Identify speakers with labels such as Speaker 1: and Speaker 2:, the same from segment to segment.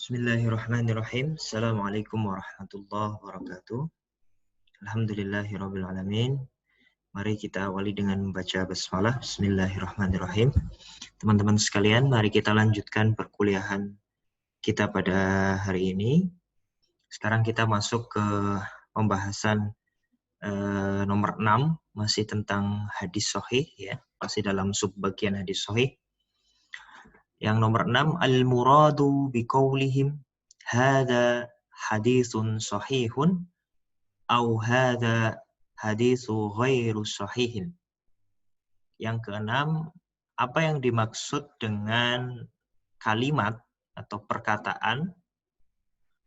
Speaker 1: Bismillahirrahmanirrahim. Assalamualaikum warahmatullahi wabarakatuh. Alhamdulillahirabbil alamin. Mari kita awali dengan membaca basmalah. Bismillahirrahmanirrahim. Teman-teman sekalian, mari kita lanjutkan perkuliahan kita pada hari ini. Sekarang kita masuk ke pembahasan nomor 6, masih tentang hadis sahih ya, masih dalam subbagian hadis sahih. Yang nomor 6, al-muradu biqaulihim hadza haditsun sahihun au hadza haditsu ghairu sahihin. Yang keenam, apa yang dimaksud dengan kalimat atau perkataan?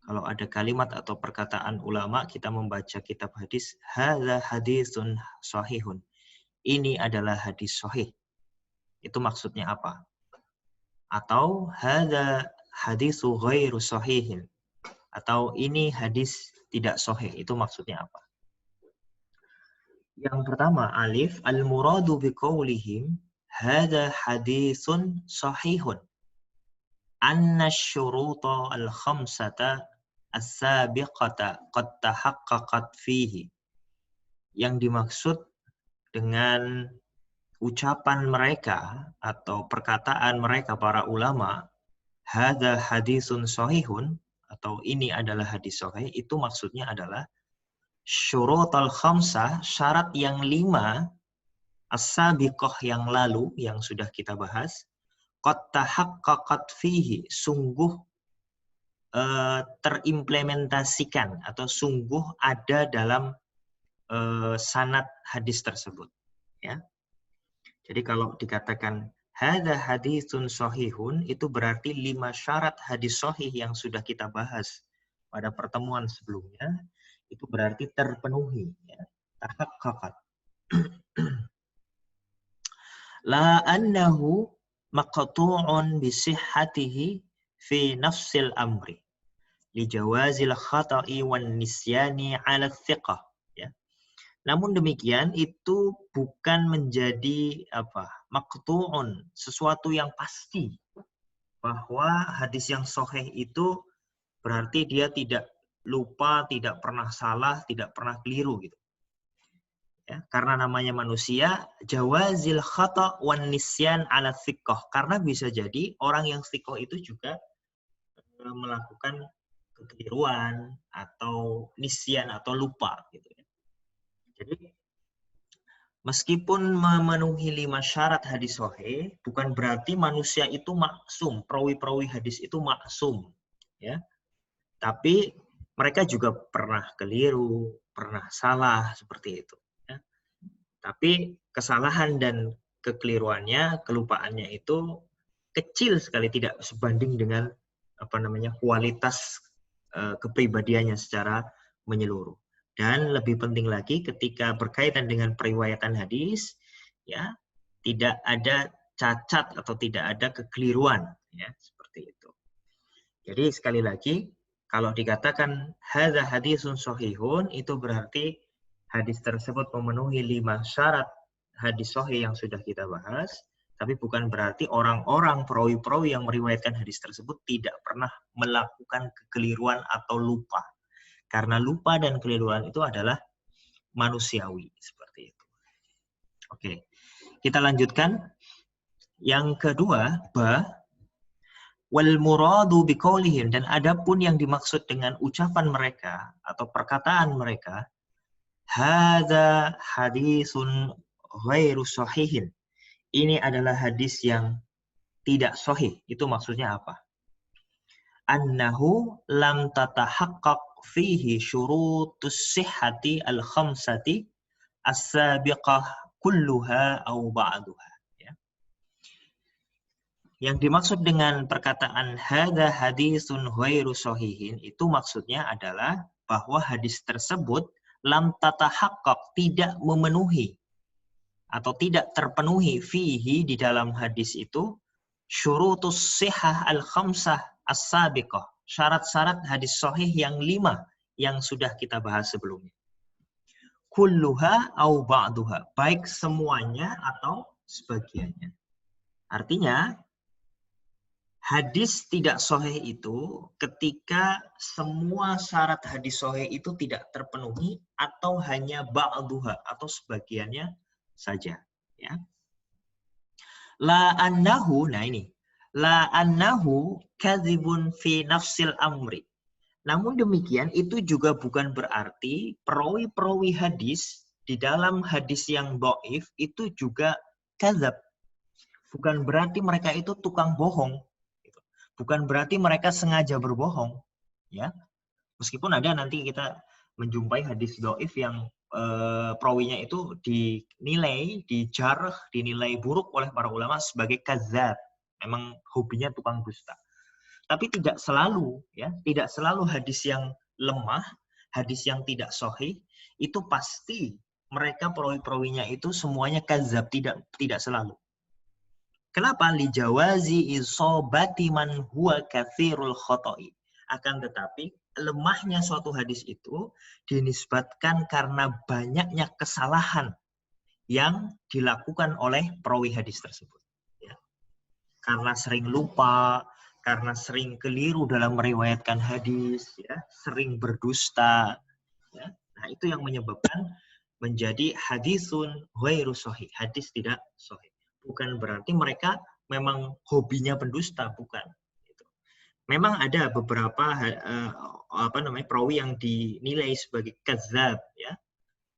Speaker 1: Kalau ada kalimat atau perkataan ulama, kita membaca kitab hadis, hadza haditsun sahihun. Ini adalah hadis sahih. Itu maksudnya apa? Atau hadza haditsu ghairu sahihin, atau ini hadis tidak sahih, itu maksudnya apa? Yang pertama, alif, al-muradu biqaulihim hadza haditsun sahihun anna asy-syuruta al-khamsata as-sabiqata qad tahaqqaqat fihi. Yang dimaksud dengan ucapan mereka atau perkataan mereka para ulama, hadza haditsun sahihun, atau ini adalah hadis sahih, itu maksudnya adalah syurutul khamsah, syarat yang 5, as-sabiqah yang lalu, yang sudah kita bahas, qad tahaqqaqat fihi, sungguh terimplementasikan atau sungguh ada dalam sanad hadis tersebut. Ya. Jadi kalau dikatakan hadza haditsun sahihun, itu berarti 5 syarat hadis sahih yang sudah kita bahas pada pertemuan sebelumnya, itu berarti terpenuhi. Ya. Tahaqqaqat. La annahu maqtu'un bisihhatihi fi nafsil amri li jawazil khata'i wan nisyani 'ala thiqah. Namun demikian itu bukan menjadi maqtu'un, sesuatu yang pasti bahwa hadis yang sahih itu berarti dia tidak lupa, tidak pernah salah, tidak pernah keliru gitu. Ya, karena namanya manusia, jawazil khata' wan nisyan 'ala thiqah, karena bisa jadi orang yang thiqah itu juga melakukan kekeliruan atau nisyan atau lupa gitu ya. Jadi meskipun memenuhi 5 syarat hadis sahih, bukan berarti manusia itu maksum, perawi-perawi hadis itu maksum, ya. Tapi mereka juga pernah keliru, pernah salah seperti itu. Ya. Tapi kesalahan dan kekeliruannya, kelupaannya itu kecil sekali, tidak sebanding dengan kualitas kepribadiannya secara menyeluruh. Dan lebih penting lagi ketika berkaitan dengan periwayatan hadis, ya, tidak ada cacat atau tidak ada kekeliruan, ya, seperti itu. Jadi sekali lagi, kalau dikatakan hadza haditsun shahihun, itu berarti hadis tersebut memenuhi 5 syarat hadis sahih yang sudah kita bahas, tapi bukan berarti orang-orang perawi-perawi yang meriwayatkan hadis tersebut tidak pernah melakukan kekeliruan atau lupa. Karena lupa dan keliruan itu adalah manusiawi, seperti itu. Oke, kita lanjutkan. Yang kedua, wal muradu biqaulihim, dan adapun yang dimaksud dengan ucapan mereka atau perkataan mereka, hadza haditsun ghairu sahihin. Ini adalah hadis yang tidak sahih. Itu maksudnya apa? Annahu lam tatahaqqaq fihi syurutus sihhati al-khamsati as-sabiqah kulluha au ba'duha. Ya. Yang dimaksud dengan perkataan hadza haditsun ghairu sahihin, itu maksudnya adalah bahwa hadis tersebut lam tatahaqqaq, tidak memenuhi atau tidak terpenuhi fihi, di dalam hadis itu, syurutus sihhah al-khamsah as-sabiqah, syarat-syarat hadis sahih yang 5 yang sudah kita bahas sebelumnya. Kulluha au ba'duha, baik semuanya atau sebagiannya. Artinya Hadis tidak sahih itu ketika semua syarat hadis sahih itu tidak terpenuhi atau hanya ba'duha atau sebagiannya saja, ya. La annahu, nah ini, la annahu kadzibun fi nafsil amri. Namun demikian itu juga bukan berarti perawi-perawi hadis di dalam hadis yang dhaif itu juga kadzab. Bukan berarti mereka itu tukang bohong. Bukan berarti mereka sengaja berbohong, ya. Meskipun ada nanti kita menjumpai hadis dhaif yang perawinya itu dinilai, dijarah, dinilai buruk oleh para ulama sebagai kadzab. Memang hobinya tukang dusta. Tapi tidak selalu, ya, tidak selalu hadis yang lemah, hadis yang tidak sahih itu pasti mereka perawi-perawinya itu semuanya kadzab, tidak selalu. Kenapa? Li jawazi isobati man huwa katsirul khoto'i. Akan tetapi lemahnya suatu hadis itu dinisbatkan karena banyaknya kesalahan yang dilakukan oleh perawi hadis tersebut. Ya. Karena sering lupa, karena sering keliru dalam meriwayatkan hadis, ya, sering berdusta. Ya. Nah, itu yang menyebabkan menjadi hadisun ghairu sahih, hadis tidak sahih. Bukan berarti mereka memang hobinya pendusta, bukan. Memang ada beberapa perawi yang dinilai sebagai kadzab, ya.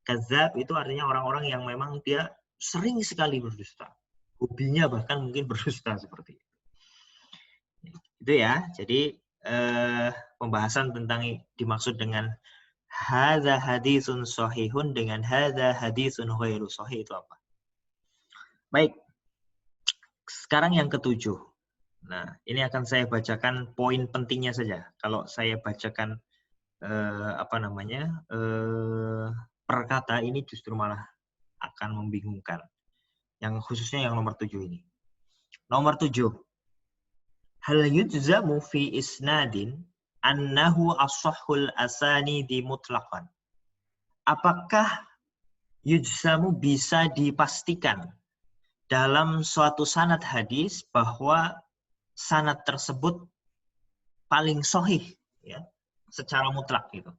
Speaker 1: Kadzab itu artinya orang-orang yang memang dia sering sekali berdusta. Hobinya bahkan mungkin berdusta seperti itu. Itu ya. Jadi pembahasan tentang dimaksud dengan hadza hadisun sahihun dengan hadza hadisun ghairu sahih itu apa? Baik. Sekarang yang ketujuh. Nah, ini akan saya bacakan poin pentingnya saja. Kalau saya bacakan per kata ini justru malah akan membingungkan. Yang khususnya yang nomor 7 ini. Nomor 7. Hal yujzamu fi isnadin annahu as-sahhul asanidi mutlaqan. Apakah yujzamu bisa dipastikan dalam suatu sanad hadis bahwa sanad tersebut paling sahih, ya, secara mutlak gitu.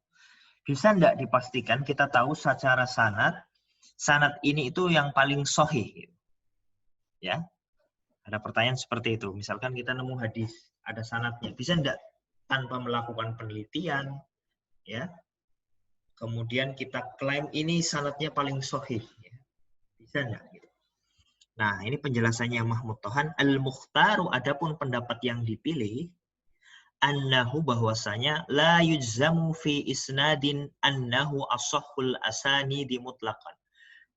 Speaker 1: Bisa enggak dipastikan kita tahu secara sanad ini itu yang paling sahih gitu. Ya. Ada pertanyaan seperti itu. Misalkan kita nemu hadis, ada sanadnya, bisa enggak tanpa melakukan penelitian, ya. Kemudian kita klaim ini sanadnya paling sahih, ya. Bisa enggak gitu. Nah, ini penjelasannya Mahmud Tohan. Al-Mukhtaru, adapun pendapat yang dipilih, annahu bahwasanya la yujzamu fi isnadin annahu as-sahhul asanidi mutlaqan.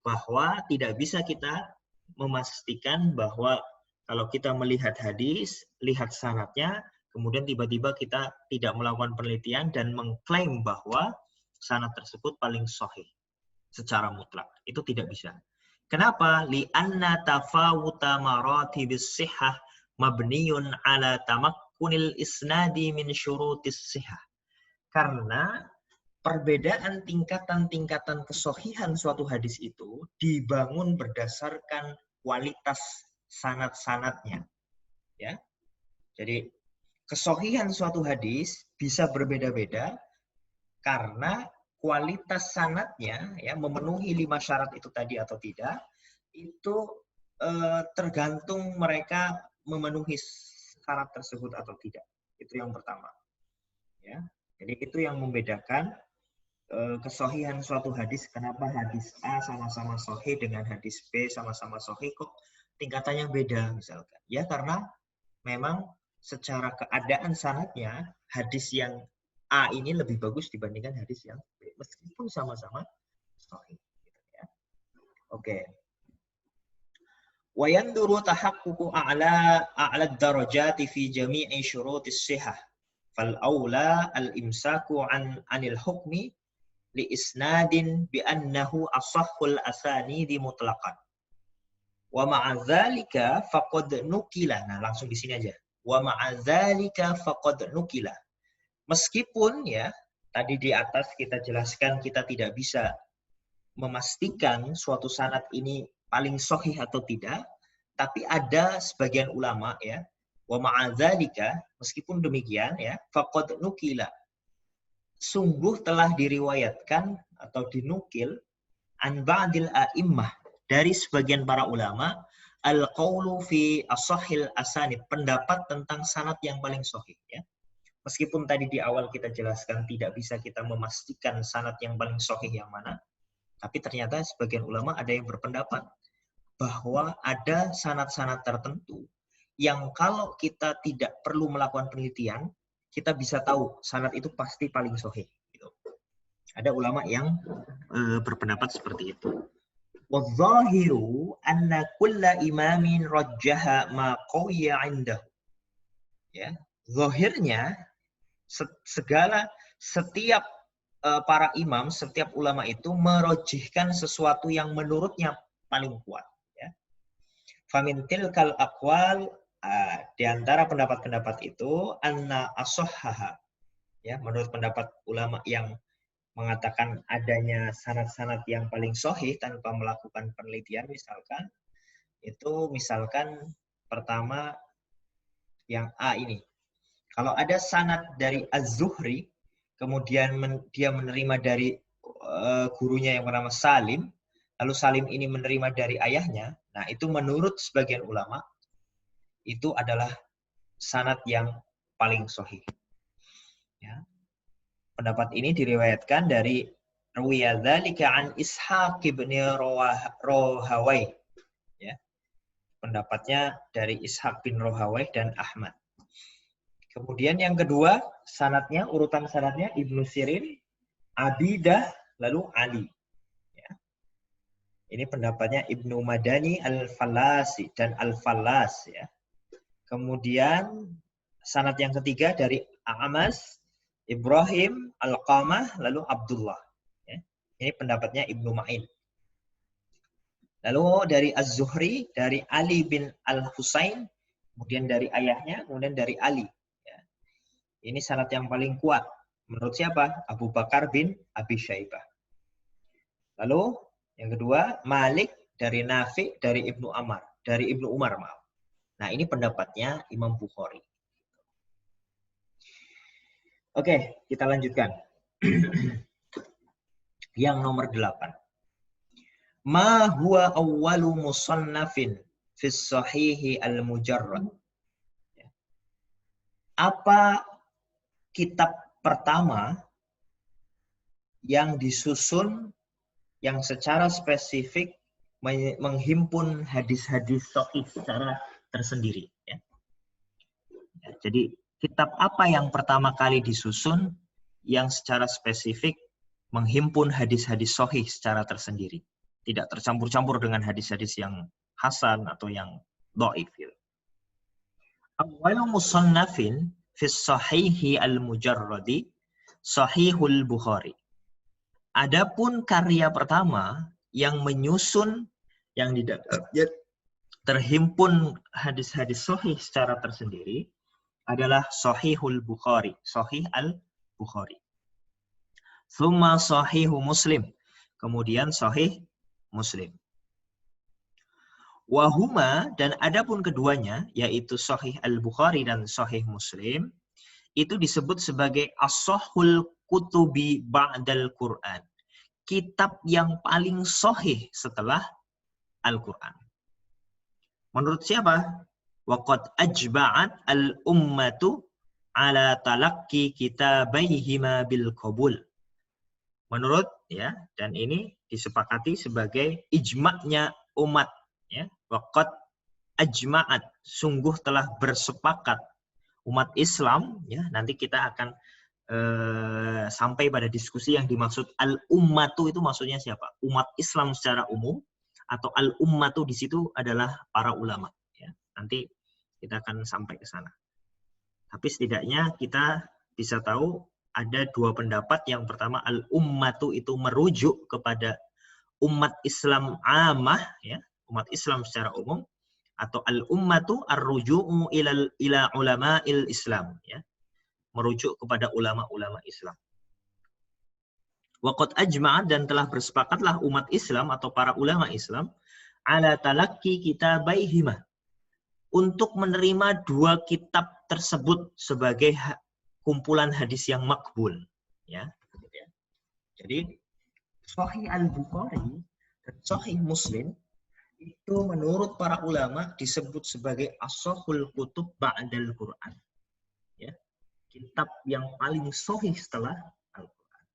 Speaker 1: Bahwa tidak bisa kita memastikan bahwa kalau kita melihat hadis, lihat sanadnya, kemudian tiba-tiba kita tidak melakukan penelitian dan mengklaim bahwa sanad tersebut paling sahih secara mutlak. Itu tidak bisa. Kenapa? Li'anna tafawuta maratibis sihah mabniyun ala tamakkunil isnadi min syurutis sihah. Karena perbedaan tingkatan-tingkatan kesohihan suatu hadis itu dibangun berdasarkan kualitas sanad-sanadnya. Ya. Jadi kesohihan suatu hadis bisa berbeda-beda karena kualitas sanadnya, ya, memenuhi 5 syarat itu tadi atau tidak, itu tergantung mereka memenuhi syarat tersebut atau tidak. Itu yang pertama. Ya. Jadi itu yang membedakan kesohihan suatu hadis. Kenapa hadis A sama-sama sahih dengan hadis B sama-sama sahih kok tingkatannya beda misalkan. Ya karena memang secara keadaan sanadnya hadis yang A ini lebih bagus dibandingkan hadis yang B, meskipun sama-sama sahih. Ya. Oke. Wa yanduru tahaqququ a'la darajati fi jami'i syurutis sihah. Fal aula al-imsaku anil hukmi li isnadin bi annahu asahhul asanidi mutlaqan. Wa ma'a dzalika faqad nukila. Nah, langsung di sini aja. Wa ma'a dzalika faqad nukila. Meskipun ya tadi di atas kita jelaskan kita tidak bisa memastikan suatu sanad ini paling sahih atau tidak, tapi ada sebagian ulama ya Wa ma'adzalika, meskipun demikian ya, faqad nukila, sungguh telah diriwayatkan atau dinukil an ba'dil a'immah, dari sebagian para ulama, al-qawlu fi as-sahih asanid, pendapat tentang sanad yang paling sahih ya. Meskipun tadi di awal kita jelaskan tidak bisa kita memastikan sanad yang paling sahih yang mana, tapi ternyata sebagian ulama ada yang berpendapat bahwa ada sanad-sanad tertentu yang kalau kita tidak perlu melakukan penelitian, kita bisa tahu sanad itu pasti paling sahih. Ada ulama yang berpendapat seperti itu. Wadzahiru anna kulla imamin rajjaha ma qawiya 'indahu. Ya, zahirnya setiap para imam, setiap ulama itu merojihkan sesuatu yang menurutnya paling kuat ya. Famin tilkal aqwal, di antara pendapat-pendapat itu anna ashahhaha, ya, menurut pendapat ulama yang mengatakan adanya sanad-sanad yang paling sahih tanpa melakukan penelitian, misalkan pertama yang A ini. Kalau ada sanad dari Az-Zuhri, kemudian dia menerima dari gurunya yang bernama Salim, lalu Salim ini menerima dari ayahnya, nah itu menurut sebagian ulama itu adalah sanad yang paling sahih. Ya. Pendapat ini diriwayatkan dari Ruwiya dzalika an Ishaq bin Rohawai. Ya. Pendapatnya dari Ishaq bin Rohawai dan Ahmad. Kemudian yang kedua, sanadnya, urutan sanadnya Ibnu Sirin, Abidah, lalu Ali. Ya. Ini pendapatnya Ibnu Madani Al-Fallasi dan Al-Fallas. Ya. Kemudian sanad yang ketiga dari A'mas, Ibrahim, Al-Qamah, lalu Abdullah. Ya. Ini pendapatnya Ibnu Ma'in. Lalu dari Az-Zuhri, dari Ali bin Al-Husain, kemudian dari ayahnya, kemudian dari Ali. Ya. Ini sanad yang paling kuat. Menurut siapa? Abu Bakar bin Abi Syaibah. Lalu yang kedua, Malik dari Nafi, dari Ibnu Umar, maaf. Nah, ini pendapatnya Imam Bukhari. Oke, kita lanjutkan. Yang nomor 8. Ma huwa awwalu musannafin fi sahihi al-mujarrad. Apa kitab pertama yang disusun yang secara spesifik menghimpun hadis-hadis sahih secara tersendiri. Ya. Jadi kitab apa yang pertama kali disusun yang secara spesifik menghimpun hadis-hadis sahih secara tersendiri, tidak tercampur-campur dengan hadis-hadis yang hasan atau yang dhaif. Awwalu musannafin fi sahihi al-mujarradi sahihul Bukhari. Adapun karya pertama yang menyusun yang terhimpun hadis-hadis sahih secara tersendiri adalah Sahihul Bukhari, Sahih al-Bukhari. Tsumma Sahihu Muslim, kemudian Sahih Muslim. Wahuma, dan adapun keduanya, yaitu Sahih al-Bukhari dan Sahih Muslim, itu disebut sebagai as-sahhul kutubi ba'dal Qur'an. Kitab yang paling sahih setelah Al-Quran. Menurut siapa? Waqad ajba'at al-ummatu ala talaqi kitabaihima bil qabul. Menurut, ya, dan ini disepakati sebagai ijma'nya umat, ya. Waqad ajma'at, sungguh telah bersepakat umat Islam, ya. Nanti kita akan sampai pada diskusi yang dimaksud al-ummatu itu maksudnya siapa? Umat Islam secara umum, atau al-ummatu di situ adalah para ulama, ya. Nanti kita akan sampai ke sana. Tapi setidaknya kita bisa tahu ada dua pendapat. Yang pertama, al-ummatu itu merujuk kepada umat Islam amah, ya, umat Islam secara umum, atau al-ummatu ar-ruju'u ila ulama'il Islam, ya, merujuk kepada ulama-ulama Islam. Waqad ajma'at, dan telah bersepakatlah umat Islam atau para ulama Islam ala talaqi kitabaihima, untuk menerima dua kitab tersebut sebagai kumpulan hadis yang makbul. Ya. Jadi Sahih Al-Bukhari dan Sahih Muslim itu menurut para ulama disebut sebagai ashahul kutub ba'dal Quran. Ya. Kitab yang paling sahih setelah Al-Quran.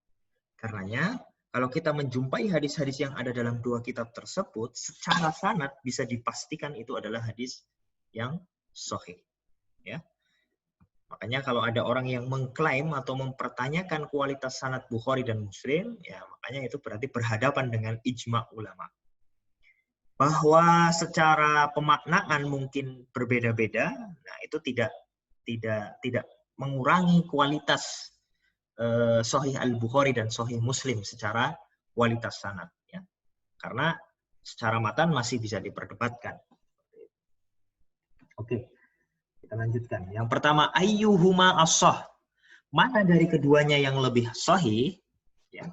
Speaker 1: Karenanya kalau kita menjumpai hadis-hadis yang ada dalam dua kitab tersebut, secara sanad bisa dipastikan itu adalah hadis yang sahih. Ya. Makanya kalau ada orang yang mengklaim atau mempertanyakan kualitas sanad Bukhari dan Muslim, ya makanya itu berarti berhadapan dengan ijma ulama. Bahwa secara pemaknaan mungkin berbeda-beda, nah itu tidak mengurangi kualitas Sahih Al-Bukhari dan Sahih Muslim secara kualitas sanad. Ya. Karena secara matan masih bisa diperdebatkan. Oke, kita lanjutkan. Yang pertama, ayyuhuma as-sah. Mana dari keduanya yang lebih sahih? Ya.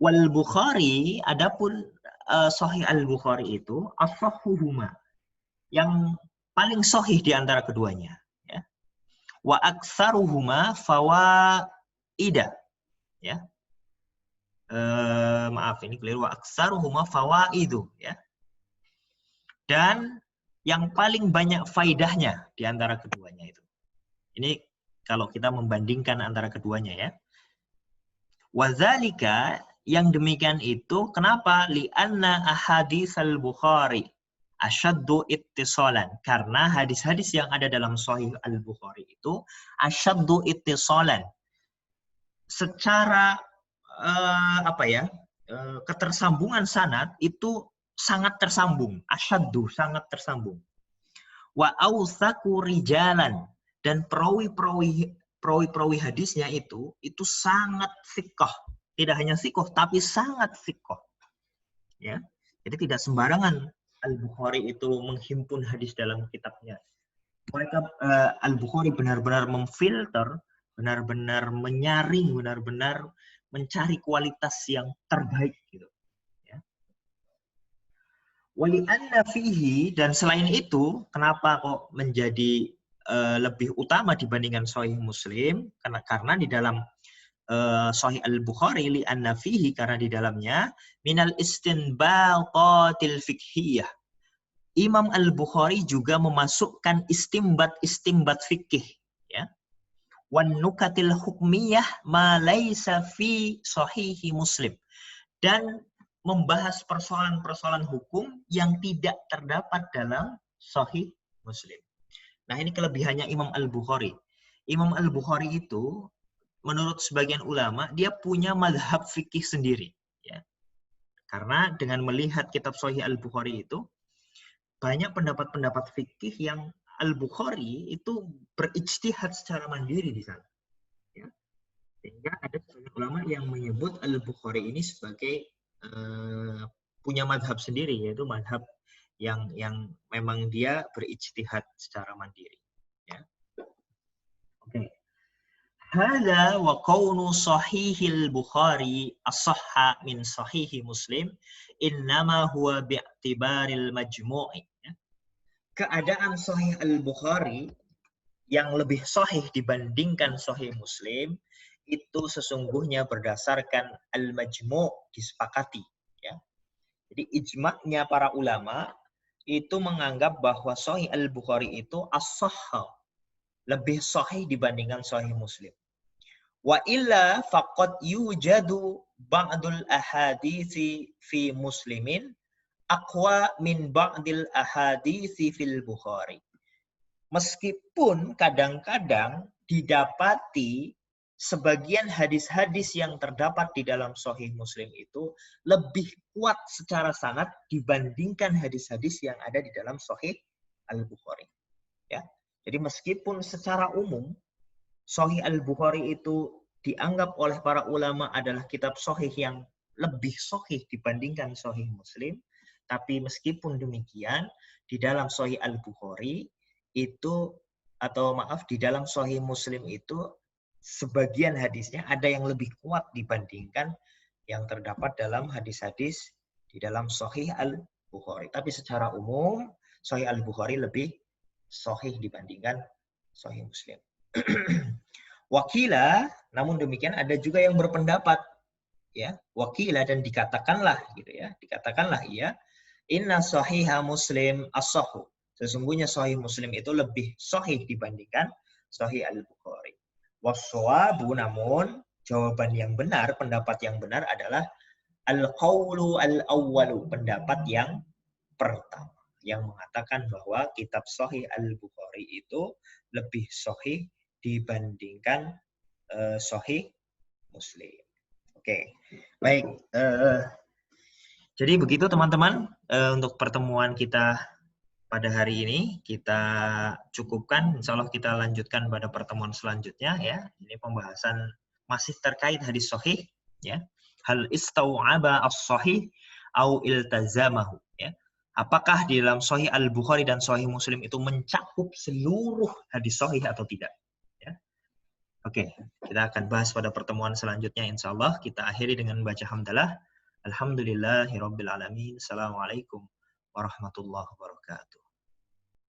Speaker 1: Wal Bukhari, adapun Sahih Al-Bukhari itu as-sahhuhuma, yang paling sahih di antara keduanya. Ya. Wa aktsaruhuma fawaida. Ya. Maaf, ini keliru. Wa aktsaruhuma fawaidu. Ya. Dan yang paling banyak faidahnya di antara keduanya itu. Ini kalau kita membandingkan antara keduanya ya. Wadzalika, yang demikian itu kenapa? Li'anna ahadits al-Bukhari asyaddu ittisalan. Karena hadis-hadis yang ada dalam Sahih Al-Bukhari itu asyaddu ittisalan. Secara ketersambungan sanad itu sangat tersambung, asyaddu, sangat tersambung. Wa awtsaku rijalan, dan perawi hadisnya itu sangat siqah. Tidak hanya siqah tapi sangat siqah. Ya. Jadi tidak sembarangan Al-Bukhari itu menghimpun hadis dalam kitabnya. Mereka Al-Bukhari benar-benar memfilter, benar-benar menyaring, benar-benar mencari kualitas yang terbaik gitu. Wali'anna fihi, dan selain itu, kenapa kok menjadi lebih utama dibandingkan Sahih Muslim? Karena di dalam Sahih Al-Bukhari, li'anna fihi, karena di dalamnya minal istinbatatil fiqhiyah. Imam Al-Bukhari juga memasukkan istimbat fikih, ya. Wan nukatil hukmiyah ma laisa fi Sahihi Muslim, dan membahas persoalan-persoalan hukum yang tidak terdapat dalam Sahih Muslim. Nah, ini kelebihannya Imam Al-Bukhari. Imam Al-Bukhari itu, menurut sebagian ulama, dia punya mazhab fikih sendiri. Ya. Karena dengan melihat kitab Sahih Al-Bukhari itu, banyak pendapat-pendapat fikih yang Al-Bukhari itu berijtihad secara mandiri di sana. Ya. Sehingga ada sebagian ulama yang menyebut Al-Bukhari ini sebagai punya madhab sendiri, yaitu madhab yang memang dia berijtihad secara mandiri. Ya. Oke. Hadza wa kaunu sahihil Bukhari as-sahha min sahihi Muslim innama huwa bi'tibaril majmu'i. Ya. Keadaan Sahih Al-Bukhari yang lebih sahih dibandingkan Sahih Muslim itu sesungguhnya berdasarkan al-majmu', disepakati. Ya. Jadi ijma'nya para ulama itu menganggap bahwa Sahih Al-Bukhari itu as-sahha, lebih sahih dibandingkan Sahih Muslim. Wa illa faqad yujadu ba'dul ahaditsi fi Muslimin aqwa min ba'dil ahaditsi fil Bukhari. Meskipun kadang-kadang didapati sebagian hadis-hadis yang terdapat di dalam Sahih Muslim itu lebih kuat secara sanad dibandingkan hadis-hadis yang ada di dalam Sahih Al-Bukhari. Ya. Jadi meskipun secara umum Sahih Al-Bukhari itu dianggap oleh para ulama adalah kitab sahih yang lebih sahih dibandingkan Sahih Muslim, tapi meskipun demikian di dalam Sahih Al-Bukhari itu, di dalam Sahih Muslim itu sebagian hadisnya ada yang lebih kuat dibandingkan yang terdapat dalam hadis-hadis di dalam Sahih Al-Bukhari. Tapi secara umum Sahih Al-Bukhari lebih sahih dibandingkan Sahih Muslim. Wakila, namun demikian ada juga yang berpendapat, ya, wakila, dan dikatakanlah gitu ya, dikatakanlah iya, inna sahiha Muslim as-sahhu. Sesungguhnya Sahih Muslim itu lebih sahih dibandingkan Sahih Al-Bukhari. Wassawabu, namun jawaban yang benar, pendapat yang benar adalah al-qawlu al-awwalu, pendapat yang pertama, yang mengatakan bahwa kitab Sahih Al-Bukhari itu lebih sahih dibandingkan Sahih Muslim. Oke, baik. Jadi begitu teman-teman, untuk pertemuan kita pada hari ini kita cukupkan. Insya Allah kita lanjutkan pada pertemuan selanjutnya ya. Ini pembahasan masih terkait hadis sahih ya. Hal istau'aba as-sahih au iltazamahu ya. Apakah di dalam Sahih Al-Bukhari dan Sahih Muslim itu mencakup seluruh hadis sahih atau tidak? Ya. Oke, kita akan bahas pada pertemuan selanjutnya insya Allah. Kita akhiri dengan membaca hamdalah. Alhamdulillahirabbil alamin. Assalamualaikum warahmatullahi wabarakatuh.